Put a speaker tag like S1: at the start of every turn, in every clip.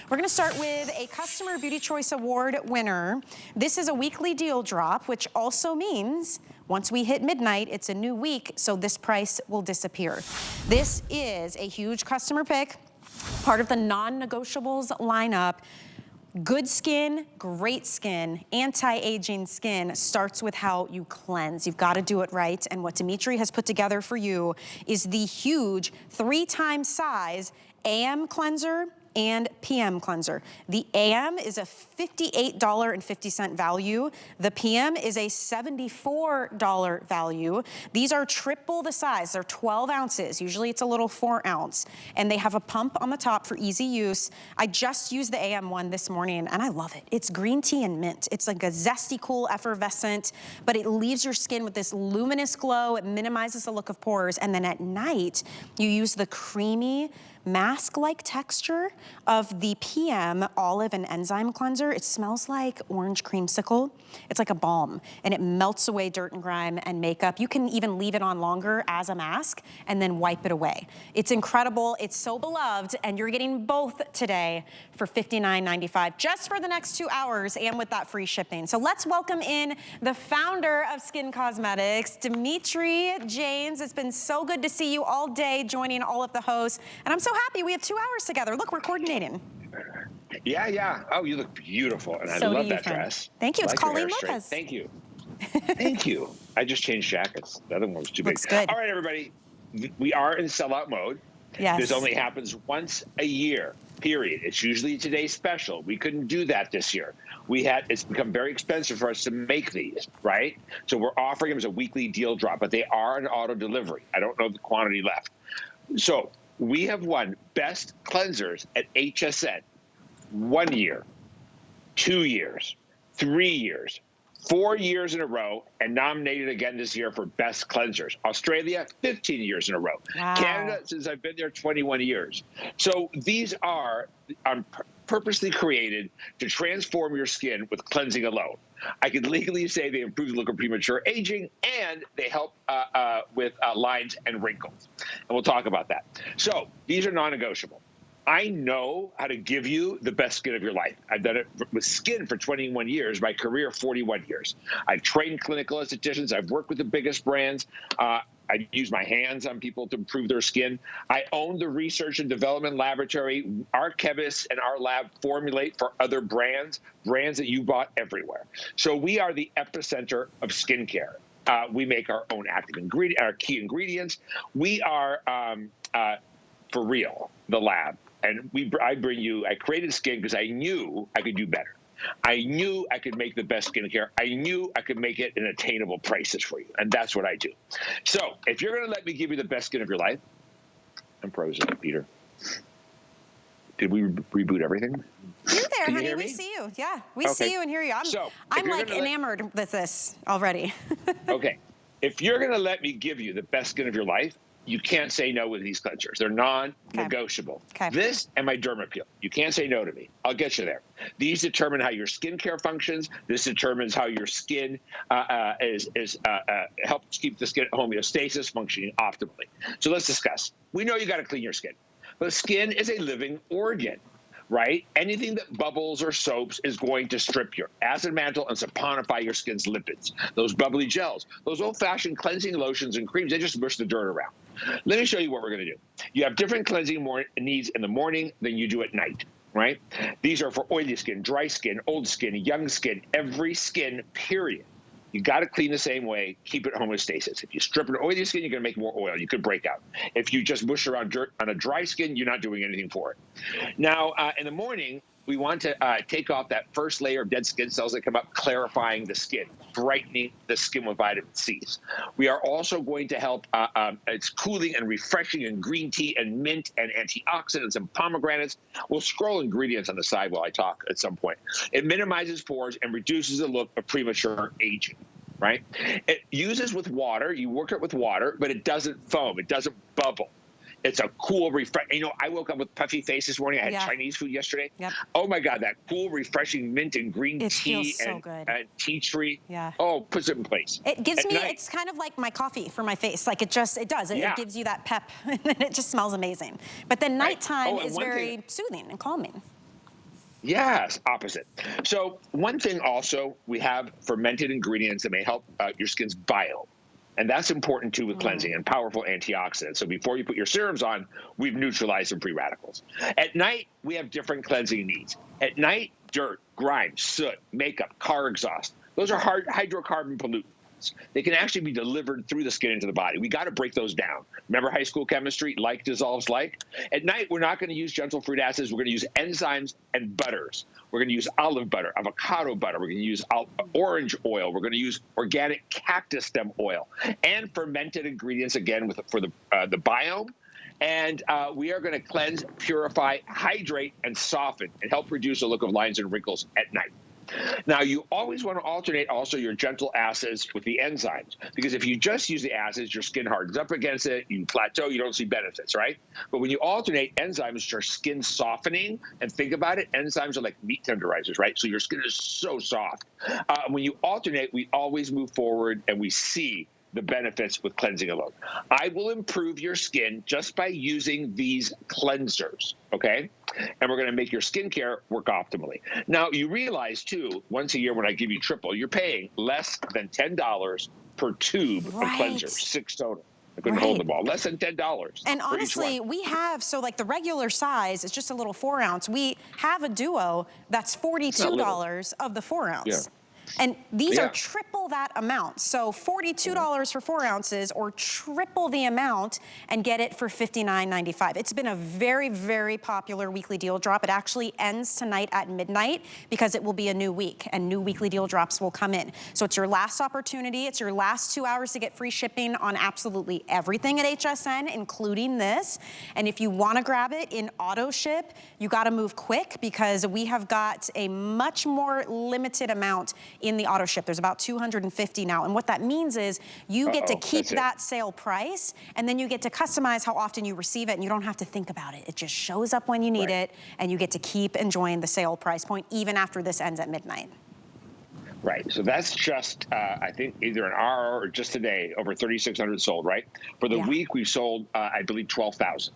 S1: We're gonna start with a Customer Beauty Choice Award winner. This is a weekly deal drop, which also means once we hit midnight, it's a new week, so this price will disappear. This is a huge customer pick, part of the non-negotiables lineup. Good skin, great skin, anti-aging skin starts with how you cleanse. You've got to do it right. And what Dimitri has put together for you is the huge 3-time size AM cleanser and PM cleanser. The AM is a $58.50 value. The PM is a $74 value. These are triple the size. They're 12 ounces. Usually it's a little 4 ounce. And they have a pump on the top for easy use. I just used the AM one this morning and I love it. It's green tea and mint. It's like a zesty, cool, effervescent, but it leaves your skin with this luminous glow. It minimizes the look of pores. And then at night, you use the creamy, mask-like texture of the PM olive and enzyme cleanser. It smells like orange creamsicle. It's like a balm, and it melts away dirt and grime and makeup. You can even leave it on longer as a mask and then wipe it away. It's incredible. It's so beloved, and you're getting both today for $59.95 just for the next 2 hours and with that free shipping. So let's welcome in the founder of Skinn Cosmetics, Dimitri James. It's been so good to see you all day joining all of the hosts, and I'm so happy we have 2 hours together. Look, we're coordinating.
S2: Yeah. Oh, you look beautiful, and
S1: So
S2: I love
S1: do you,
S2: that
S1: friend.
S2: dress.
S1: Thank you. It's
S2: Like your
S1: Colleen
S2: hair straight.
S1: Lopez.
S2: Thank you. Thank you. I just changed jackets. The other one was too big.
S1: Looks good.
S2: All right, everybody. We are in sellout mode.
S1: Yes.
S2: This only happens once a year, period. It's usually today's special. We couldn't do that this year. It's become very expensive for us to make these, right? So we're offering them as a weekly deal drop, but they are an auto delivery. I don't know the quantity left. So we have won Best Cleansers at HSN 1 year, 2 years, 3 years, 4 years in a row, and nominated again this year for Best Cleansers. Australia, 15 years in a row.
S1: Wow.
S2: Canada, since I've been there, 21 years. So these are purposely created to transform your skin with cleansing alone. I could legally say they improve the look of premature aging, and they help with lines and wrinkles. And we'll talk about that. So these are non-negotiable. I know how to give you the best skin of your life. I've done it with skin for 21 years, my career 41 years. I've trained clinical estheticians. I've worked with the biggest brands. I use my hands on people to improve their skin. I own the research and development laboratory. Our chemists and our lab formulate for other brands that you bought everywhere. So we are the epicenter of skincare. We make our own active ingredient, our key ingredients. We are, for real, the lab. And I created Skinn because I knew I could do better. I knew I could make the best skincare. I knew I could make it in attainable prices for you. And that's what I do. So if you're going to let me give you the best skin of your life, I'm frozen, Peter. Did we reboot everything?
S1: You're there,
S2: Can
S1: honey.
S2: you hear
S1: We
S2: me?
S1: see you. Yeah, we see you and hear you. I'm like enamored with this already.
S2: Okay. If you're going to let me give you the best skin of your life, you can't say no with these cleansers. They're non-negotiable.
S1: Okay.
S2: This and my Dermapeel. You can't say no to me. I'll get you there. These determine how your skincare functions. This determines how your skin helps keep the skin homeostasis functioning optimally. So let's discuss. We know you got to clean your skin, but skin is a living organ. Right? Anything that bubbles or soaps is going to strip your acid mantle and saponify your skin's lipids. Those bubbly gels, those old-fashioned cleansing lotions and creams, they just mush the dirt around. Let me show you what we're going to do. You have different cleansing needs in the morning than you do at night, right? These are for oily skin, dry skin, old skin, young skin, every skin, period. You got to clean the same way, keep it homeostasis. If you strip an oily skin, you're going to make more oil. You could break out. If you just mush around dirt on a dry skin, you're not doing anything for it. Now, in the morning, we want to take off that first layer of dead skin cells that come up, clarifying the skin, brightening the skin with vitamin C's. We are also going to help, it's cooling and refreshing in green tea and mint and antioxidants and pomegranates. We'll scroll ingredients on the side while I talk at some point. It minimizes pores and reduces the look of premature aging. Right? It uses with water. You work it with water, but it doesn't foam. It doesn't bubble. It's a cool, I woke up with puffy face this morning. I had Chinese food yesterday.
S1: Yep.
S2: Oh my God, that cool, refreshing mint and green tea and tea tree.
S1: Yeah.
S2: Oh, puts it in place.
S1: It gives me, it's kind of like my coffee for my face. Like it does. It gives you that pep and it just smells amazing. But then nighttime is very soothing and calming.
S2: Yes, opposite. So one thing also, we have fermented ingredients that may help your skin's biome. And that's important too with cleansing and powerful antioxidants. So before you put your serums on, we've neutralized some free radicals. At night, we have different cleansing needs. At night, dirt, grime, soot, makeup, car exhaust. Those are hard hydrocarbon pollutants. They can actually be delivered through the skin into the body. We got to break those down. Remember high school chemistry? Like dissolves like. At night, we're not going to use gentle fruit acids. We're going to use enzymes and butters. We're going to use olive butter, avocado butter. We're going to use orange oil. We're going to use organic cactus stem oil and fermented ingredients again for the biome. And we are going to cleanse, purify, hydrate, and soften and help reduce the look of lines and wrinkles at night. Now, you always want to alternate also your gentle acids with the enzymes, because if you just use the acids, your skin hardens up against it, you plateau, you don't see benefits, right? But when you alternate enzymes, which are skin softening, and think about it, enzymes are like meat tenderizers, right? So your skin is so soft. When you alternate, we always move forward and we see the benefits with cleansing alone. I will improve your skin just by using these cleansers, okay? And we're gonna make your skincare work optimally. Now, you realize too, once a year when I give you triple, you're paying less than $10 per tube of cleanser, 6 total. I couldn't hold them all. Less than $10.
S1: And honestly, we have, so like the regular size is just a little 4 ounce. We have a duo that's $42 of the 4 ounce.
S2: Yeah.
S1: And these are triple that amount. So $42 for 4 ounces or triple the amount and get it for $59.95. It's been a very, very popular weekly deal drop. It actually ends tonight at midnight because it will be a new week and new weekly deal drops will come in. So it's your last opportunity. It's your last 2 hours to get free shipping on absolutely everything at HSN, including this. And if you want to grab it in auto ship, you got to move quick because we have got a much more limited amount in the auto ship. There's about 250 now. And what that means is you get to keep that sale price and then you get to customize how often you receive it and you don't have to think about it. It just shows up when you need it and you get to keep enjoying the sale price point even after this ends at midnight.
S2: Right, so that's just, I think, either an hour or just today, over 3,600 sold, right? For the week, we've sold, I believe, 12,000.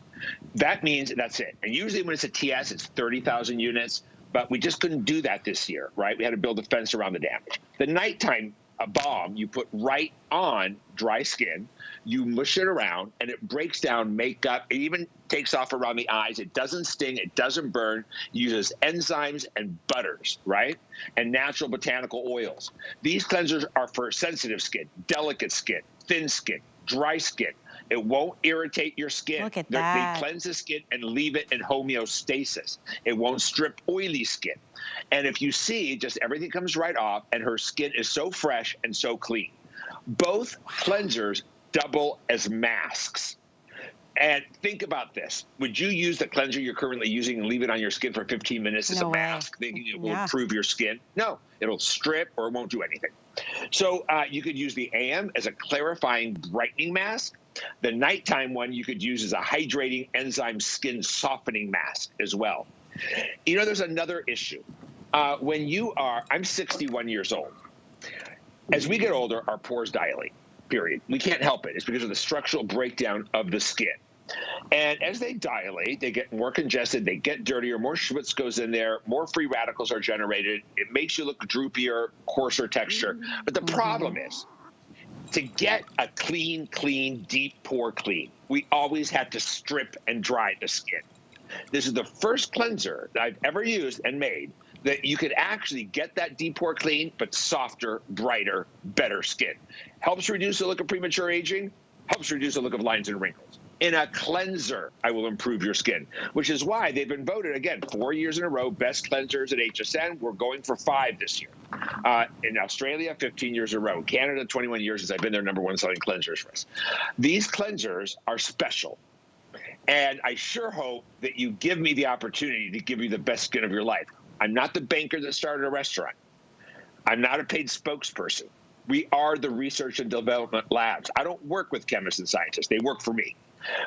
S2: That means that's it. And usually when it's a TS, it's 30,000 units. But we just couldn't do that this year, right? We had to build a fence around the damage. The nighttime balm you put right on dry skin, you mush it around, and it breaks down makeup. It even takes off around the eyes. It doesn't sting. It doesn't burn. It uses enzymes and butters, right? And natural botanical oils. These cleansers are for sensitive skin, delicate skin, thin skin, dry skin. It won't irritate your skin.
S1: Look at that.
S2: They cleanse the skin and leave it in homeostasis. It won't strip oily skin. And if you see, just everything comes right off, and her skin is so fresh and so clean. Both cleansers double as masks. And think about this. Would you use the cleanser you're currently using and leave it on your skin for 15 minutes as a mask, thinking it will improve your skin? No, it'll strip or it won't do anything. So you could use the AM as a clarifying, brightening mask. The nighttime one you could use as a hydrating enzyme skin softening mask as well. You know, there's another issue. When you are, I'm 61 years old. As we get older, our pores dilate, period. We can't help it. It's because of the structural breakdown of the skin. And as they dilate, they get more congested, they get dirtier, more schwitz goes in there, more free radicals are generated. It makes you look droopier, coarser texture. But the problem is, to get a clean, deep pore clean, we always had to strip and dry the skin. This is the first cleanser that I've ever used and made that you could actually get that deep pore clean, but softer, brighter, better skin. Helps reduce the look of premature aging, helps reduce the look of lines and wrinkles. In a cleanser, I will improve your skin, which is why they've been voted, again, 4 years in a row, best cleansers at HSN. We're going for 5 this year. In Australia, 15 years in a row. Canada, 21 years since I've been their #1 selling cleansers for us. These cleansers are special. And I sure hope that you give me the opportunity to give you the best skin of your life. I'm not the banker that started a restaurant. I'm not a paid spokesperson. We are the research and development labs. I don't work with chemists and scientists. They work for me.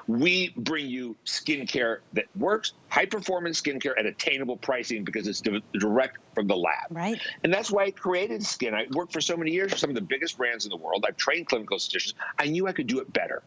S2: We bring you skincare that works, high-performance skincare at attainable pricing because it's direct from the lab.
S1: Right.
S2: And that's why I created Skin. I worked for so many years for some of the biggest brands in the world. I've trained clinical estheticians. I knew I could do it better.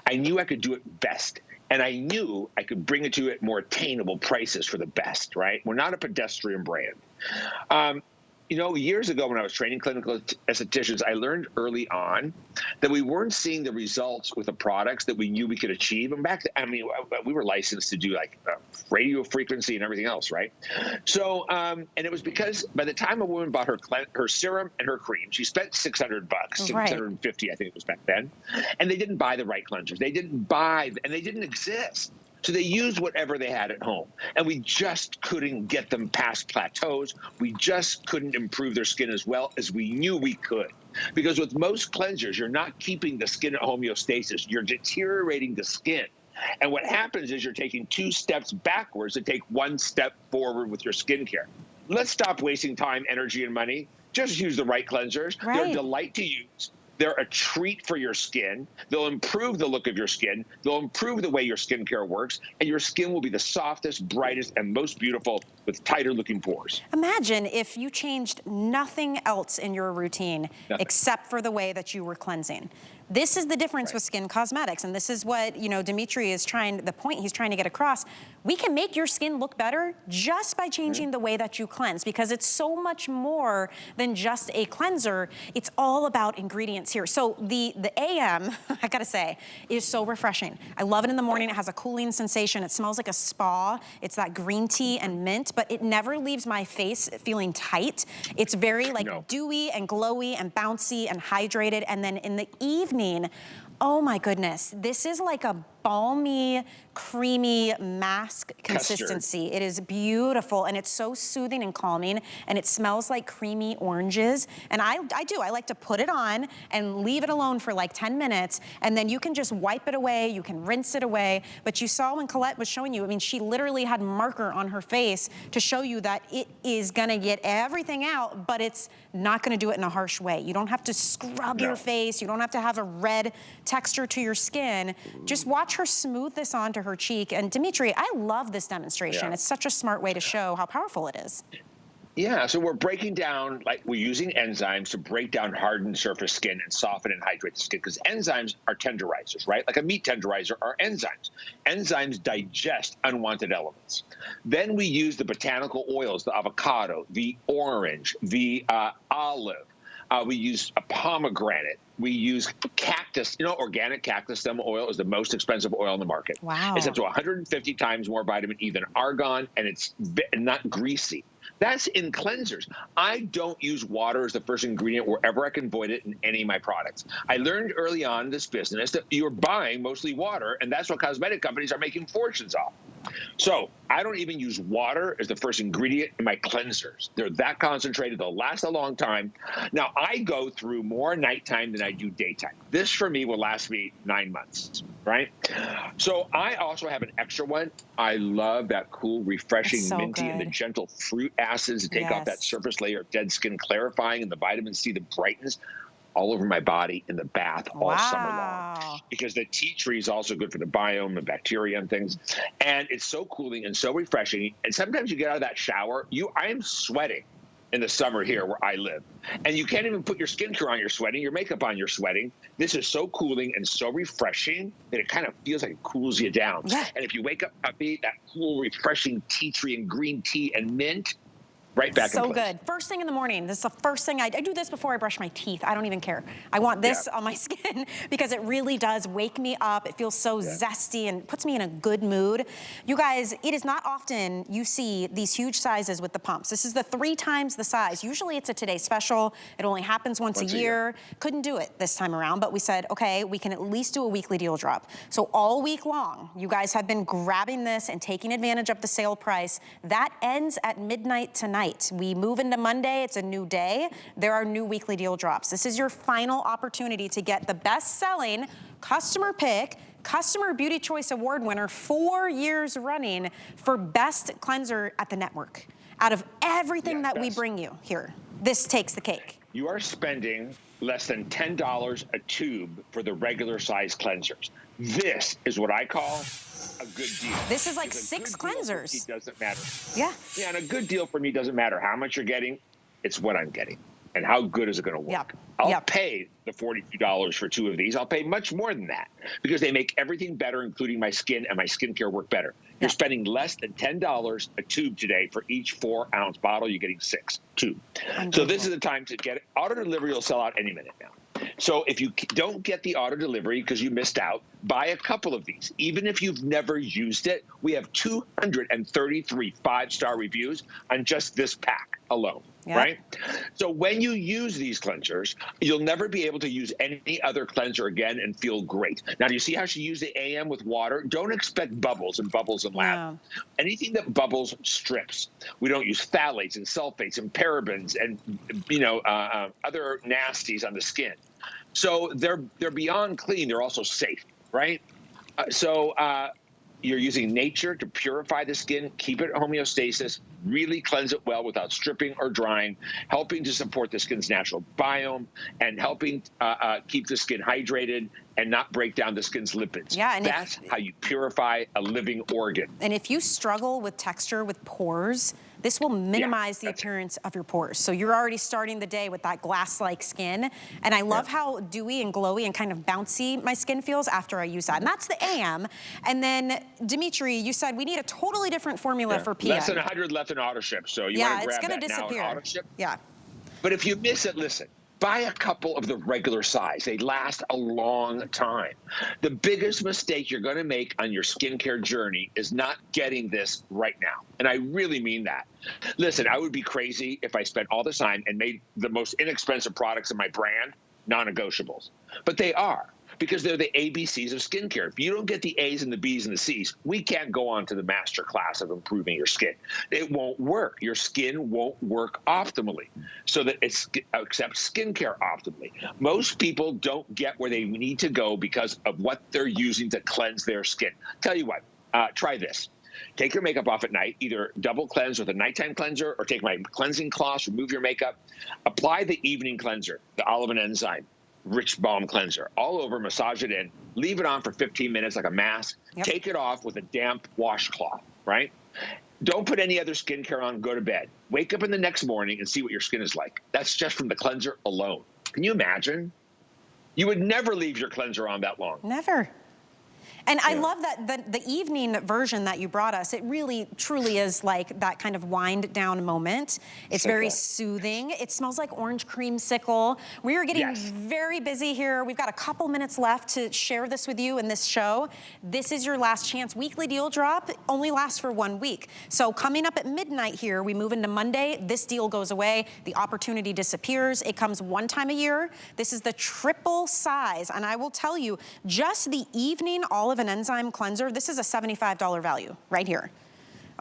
S2: I knew I could do it best. And I knew I could bring it to you at more attainable prices for the best, right? We're not a pedestrian brand. You know, years ago when I was training clinical estheticians, I learned early on that we weren't seeing the results with the products that we knew we could achieve. And back then, I mean, we were licensed to do like radio frequency and everything else, right? So, and it was because by the time a woman bought her serum and her cream, she spent $600,
S1: Right.
S2: 650, I think it was back then, and they didn't buy the right cleansers. They didn't buy, and they didn't exist. So they used whatever they had at home. And we just couldn't get them past plateaus. We just couldn't improve their skin as well as we knew we could. Because with most cleansers, you're not keeping the skin at homeostasis. You're deteriorating the skin. And what happens is you're taking 2 steps backwards to take 1 step forward with your skincare. Let's stop wasting time, energy, and money. Just use the right cleansers.
S1: Right.
S2: They're a delight to use. They're a treat for your skin. They'll improve the look of your skin. They'll improve the way your skincare works. And your skin will be the softest, brightest, and most beautiful with tighter looking pores.
S1: Imagine if you changed nothing else in your routine except for the way that you were cleansing. This is the difference with skin cosmetics, and this is what, you know, Dimitri is trying, the point he's trying to get across. We can make your skin look better just by changing the way that you cleanse, because it's so much more than just a cleanser. It's all about ingredients here. So the AM, I gotta say, is so refreshing. I love it in the morning. It has a cooling sensation. It smells like a spa. It's that green tea and mint, but it never leaves my face feeling tight. It's very like dewy and glowy and bouncy and hydrated. And then in the evening, oh my goodness, this is like a balmy, creamy mask consistency. It is beautiful, and it's so soothing and calming, and it smells like creamy oranges. And I like to put it on and leave it alone for like 10 minutes, and then you can just wipe it away, you can rinse it away. But you saw when Colette was showing you, I mean, she literally had marker on her face to show you that it is gonna get everything out, but it's not gonna do it in a harsh way. You don't have to scrub your face, you don't have to have a red texture to your skin. Just watch her smooth this onto her cheek. And Dimitri, I love this demonstration. It's such a smart way to show how powerful it is.
S2: Yeah, so we're breaking down, like we're using enzymes to break down hardened surface skin and soften and hydrate the skin, because enzymes are tenderizers, right? Like a meat tenderizer are enzymes. Enzymes digest unwanted elements. Then we use the botanical oils, the avocado, the orange, the olive. We use a pomegranate. We use cactus, you know, organic cactus stem oil is the most expensive oil on the market.
S1: Wow.
S2: It's up to 150 times more vitamin E than argan, and it's not greasy. That's in cleansers. I don't use water as the first ingredient wherever I can avoid it in any of my products. I learned early on in this business that you're buying mostly water, and that's what cosmetic companies are making fortunes off. So I don't even use water as the first ingredient in my cleansers. They're that concentrated. They'll last a long time. Now, I go through more nighttime than I do daytime. This, for me, will last me 9 months, right? So I also have an extra one. I love that cool, refreshing, minty, and the gentle fruit acids to take off that surface layer of dead skin, clarifying, and the vitamin C that brightens all over my body in the bath all summer long. Because the tea tree is also good for the biome and bacteria and things. And it's so cooling and so refreshing. And sometimes you get out of that shower, I am sweating in the summer here where I live. And you can't even put your skincare on, you're sweating, your makeup on, you're sweating. This is so cooling and so refreshing that it kind of feels like it cools you down. And if you wake up happy, that cool, refreshing tea tree and green tea and mint, right back in place. So good.
S1: First thing in the morning. This is the first thing I do this before I brush my teeth. I don't even care. I want this on my skin because it really does wake me up. It feels so zesty and puts me in a good mood. You guys, it is not often you see these huge sizes with the pumps. This is the 3 times the size. Usually it's a Today Special. It only happens once a year. Couldn't do it this time around, but we said, okay, we can at least do a weekly deal drop. So all week long, you guys have been grabbing this and taking advantage of the sale price. That ends at midnight tonight. We move into Monday, it's a new day. There are new weekly deal drops. This is your final opportunity to get the best-selling customer pick, Customer Beauty Choice Award winner 4 years running for best cleanser at the network. Out of everything that we bring you here, this takes the cake.
S2: You are spending less than $10 a tube for the regular size cleansers. This is what I call a good deal.
S1: This is like 6 cleansers.
S2: It doesn't matter.
S1: Yeah.
S2: Yeah, and a good deal for me doesn't matter how much you're getting. It's what I'm getting. And how good is it going to work?
S1: Yep.
S2: I'll
S1: Yep.
S2: pay the $42 for 2 of these. I'll pay much more than that because they make everything better, including my skin and my skincare work better. You're
S1: Yep.
S2: spending less than $10 a tube today for each 4-ounce bottle. You're getting 6 tube. So this is the time to get it. Auto delivery will sell out any minute now. So if you don't get the auto delivery because you missed out, buy a couple of these. Even if you've never used it, we have 233 5-star reviews on just this pack alone.
S1: Yep.
S2: Right? So when you use these cleansers, you'll never be able to use any other cleanser again and feel great. Now, do you see how she used the AM with water? Don't expect bubbles and lather.
S1: No.
S2: Anything that bubbles strips. We don't use phthalates and sulfates and parabens and other nasties on the skin. So they're beyond clean. They're also safe, right? You're using nature to purify the skin, keep it at homeostasis, really cleanse it well without stripping or drying, helping to support the skin's natural biome, and helping keep the skin hydrated and not break down the skin's lipids.
S1: Yeah, and
S2: that's how you purify a living organ.
S1: And if you struggle with texture, with pores, this will minimize the appearance of your pores. So you're already starting the day with that glass-like skin. And I love how dewy and glowy and kind of bouncy my skin feels after I use that. And that's the AM. And then, Dimitri, you said we need a totally different formula for PM.
S2: Less than 100 left in auto ship, so you want to grab that now in auto ship.
S1: Yeah.
S2: But if you miss it, listen. Buy a couple of the regular size. They last a long time. The biggest mistake you're going to make on your skincare journey is not getting this right now. And I really mean that. Listen, I would be crazy if I spent all this time and made the most inexpensive products in my brand non-negotiables. But they are, because they're the ABCs of skincare. If you don't get the A's and the B's and the C's, we can't go on to the master class of improving your skin. It won't work. Your skin won't work optimally, so that it's accept skincare optimally. Most people don't get where they need to go because of what they're using to cleanse their skin. Tell you what, try this. Take your makeup off at night, either double cleanse with a nighttime cleanser, or take my cleansing cloths, remove your makeup. Apply the evening cleanser, the Olive and Enzyme Rich Balm Cleanser, all over, massage it in, leave it on for 15 minutes like a mask, take it off with a damp washcloth, right? Don't put any other skincare on, go to bed. Wake up in the next morning and see what your skin is like. That's just from the cleanser alone. Can you imagine? You would never leave your cleanser on that long.
S1: Never. And I love that the evening version that you brought us, it really, truly is like that kind of wind down moment. It's very soothing. It smells like orange creamsicle. We are getting very busy here. We've got a couple minutes left to share this with you in this show. This is your last chance. Weekly deal drop only lasts for 1 week. So coming up at midnight here, we move into Monday. This deal goes away. The opportunity disappears. It comes one time a year. This is the triple size. And I will tell you, just the evening Olive and Enzyme cleanser, this is a $75 value right here.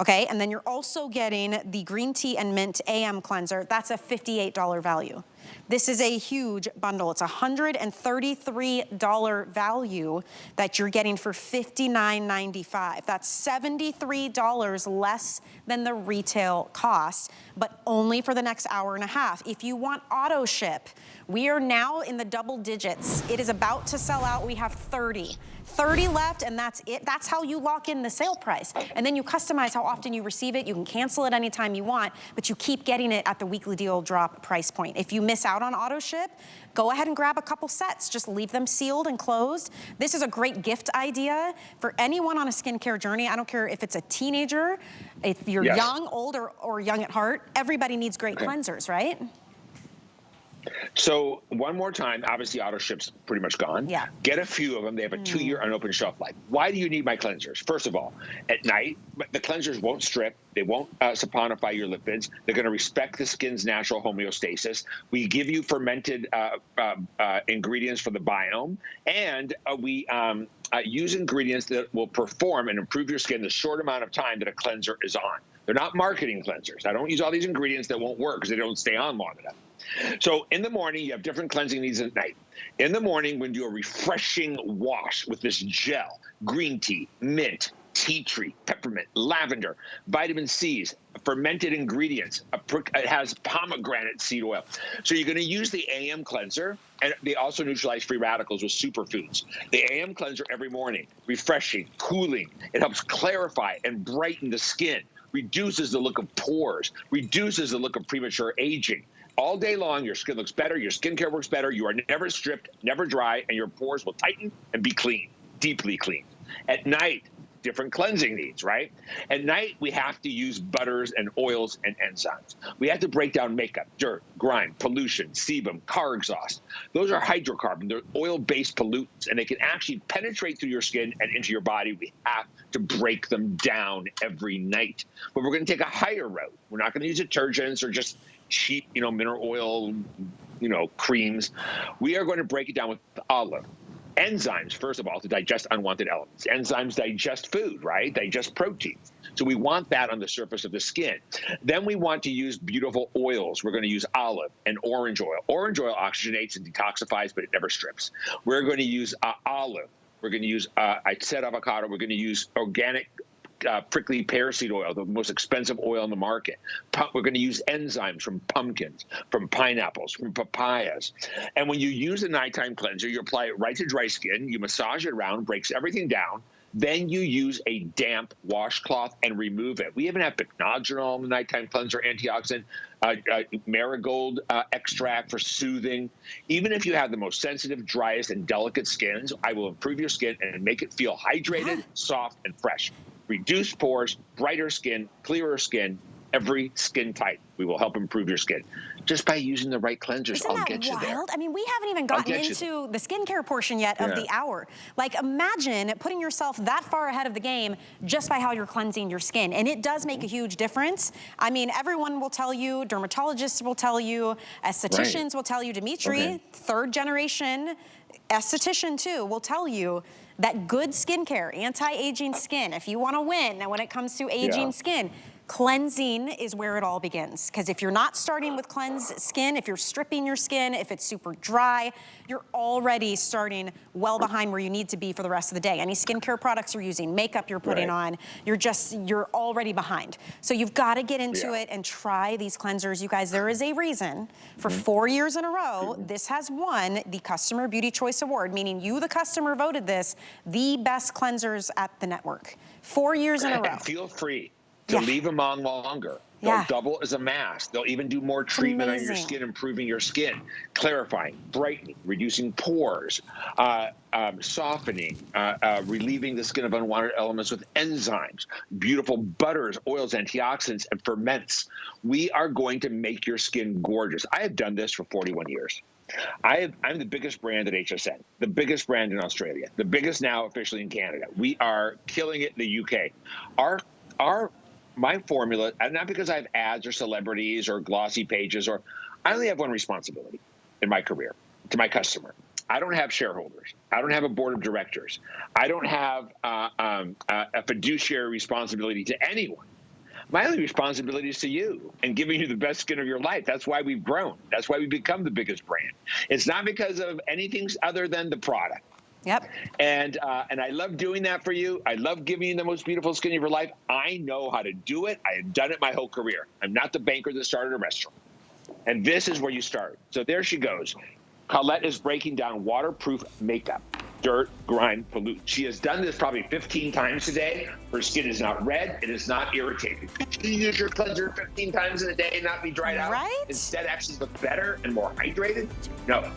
S1: Okay, and then you're also getting the green tea and mint AM cleanser. That's a $58 value. This is a huge bundle. It's a $133 value that you're getting for $59.95. That's $73 less than the retail cost, but only for the next hour and a half. If you want auto ship, we are now in the double digits. It is about to sell out. We have 30 left, and that's it. That's how you lock in the sale price. And then you customize how often you receive it. You can cancel it anytime you want, but you keep getting it at the weekly deal drop price point. If you miss out on auto ship, go ahead and grab a couple sets. Just leave them sealed and closed. This is a great gift idea for anyone on a skincare journey. I don't care if it's a teenager, if you're young, old, or young at heart. Everybody needs great cleansers, right?
S2: So one more time, obviously auto ship's pretty much gone. Yeah. Get a few of them. They have a 2-year unopened shelf life. Why do you need my cleansers? First of all, at night, the cleansers won't strip. They won't saponify your lipids. They're going to respect the skin's natural homeostasis. We give you fermented ingredients for the biome, and we use ingredients that will perform and improve your skin the short amount of time that a cleanser is on. They're not marketing cleansers. I don't use all these ingredients that won't work because they don't stay on long enough. So in the morning, you have different cleansing needs at night. In the morning, when you do a refreshing wash with this gel, green tea, mint, tea tree, peppermint, lavender, vitamin C's, fermented ingredients. It has pomegranate seed oil. So you're going to use the AM cleanser, and they also neutralize free radicals with superfoods. The AM cleanser every morning, refreshing, cooling. It helps clarify and brighten the skin. reduces the look of pores, reduces the look of premature aging. All day long, your skin looks better, your skincare works better, you are never stripped, never dry, and your pores will tighten and be clean, deeply clean. At night, different cleansing needs, right? At night, we have to use butters and oils and enzymes. We have to break down makeup, dirt, grime, pollution, sebum, car exhaust. Those are hydrocarbons. They're oil-based pollutants, and they can actually penetrate through your skin and into your body. We have to break them down every night. But we're going to take a higher route. We're not going to use detergents or just cheap, mineral oil, creams. We are going to break it down with olive. Enzymes, first of all, to digest unwanted elements. Enzymes digest food, right? Digest proteins. So we want that on the surface of the skin. Then we want to use beautiful oils. We're going to use olive and orange oil. Orange oil oxygenates and detoxifies, but it never strips. We're going to use olive. We're going to use, I said avocado. We're going to use organic prickly pear seed oil, the most expensive oil in the market. We're going to use enzymes from pumpkins, from pineapples, from papayas. And when you use a nighttime cleanser, you apply it right to dry skin, you massage it around, breaks everything down, then you use a damp washcloth and remove it. We even have pycnogenol in the nighttime cleanser, antioxidant, marigold extract for soothing. Even if you have the most sensitive, driest, and delicate skins, I will improve your skin and make it feel hydrated, soft, and fresh. Reduce pores, brighter skin, clearer skin, every skin type. We will help improve your skin. Just by using the right cleansers, I'll get you there.
S1: I mean, we haven't even gotten into the skincare portion yet of the hour. Like, imagine putting yourself that far ahead of the game just by how you're cleansing your skin. And it does make a huge difference. I mean, everyone will tell you, dermatologists will tell you, estheticians will tell you, Dimitri, third generation esthetician too, will tell you that good skincare, anti-aging skin, if you want to win when it comes to aging skin, cleansing is where it all begins. Because if you're not starting with cleansed skin, if you're stripping your skin, if it's super dry, you're already starting well behind where you need to be for the rest of the day. Any skincare products you're using, makeup you're putting on, you're already behind. So you've got to get into it and try these cleansers. You guys, there is a reason for 4 years in a row, this has won the Customer Beauty Choice Award, meaning you, the customer, voted this the best cleansers at the network. 4 years in a row.
S2: And feel free to leave them on longer. They'll double as a mask. They'll even do more treatment on your skin, improving your skin, clarifying, brightening, reducing pores, softening, relieving the skin of unwanted elements with enzymes, beautiful butters, oils, antioxidants, and ferments. We are going to make your skin gorgeous. I have done this for 41 years. I'm the biggest brand at HSN, the biggest brand in Australia, the biggest now officially in Canada. We are killing it in the UK. My formula, and not because I have ads or celebrities or glossy pages, I only have one responsibility in my career, to my customer. I don't have shareholders. I don't have a board of directors. I don't have a fiduciary responsibility to anyone. My only responsibility is to you and giving you the best skin of your life. That's why we've grown. That's why we've become the biggest brand. It's not because of anything other than the product.
S1: Yep.
S2: And I love doing that for you. I love giving you the most beautiful skin of your life. I know how to do it. I have done it my whole career. I'm not the banker that started a restaurant. And this is where you start. So there she goes. Colette is breaking down waterproof makeup, dirt, grime, pollute. She has done this probably 15 times today. Her skin is not red. It is not irritated. Could you use your cleanser 15 times in a day and not be dried out?
S1: Right?
S2: Instead, actually look better and more hydrated? No.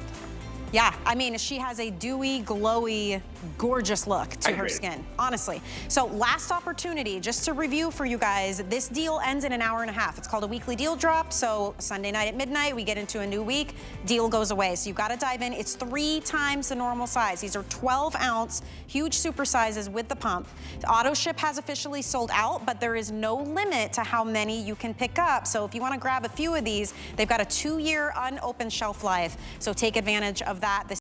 S1: Yeah, I mean, she has a dewy, glowy, gorgeous look to her skin, honestly. So last opportunity, just to review for you guys, this deal ends in an hour and a half. It's called a weekly deal drop. So Sunday night at midnight, we get into a new week, deal goes away. So you've got to dive in. It's 3 times the normal size. These are 12-ounce, huge super sizes with the pump. The auto ship has officially sold out, but there is no limit to how many you can pick up. So if you want to grab a few of these, they've got a 2-year unopened shelf life. So take advantage of that.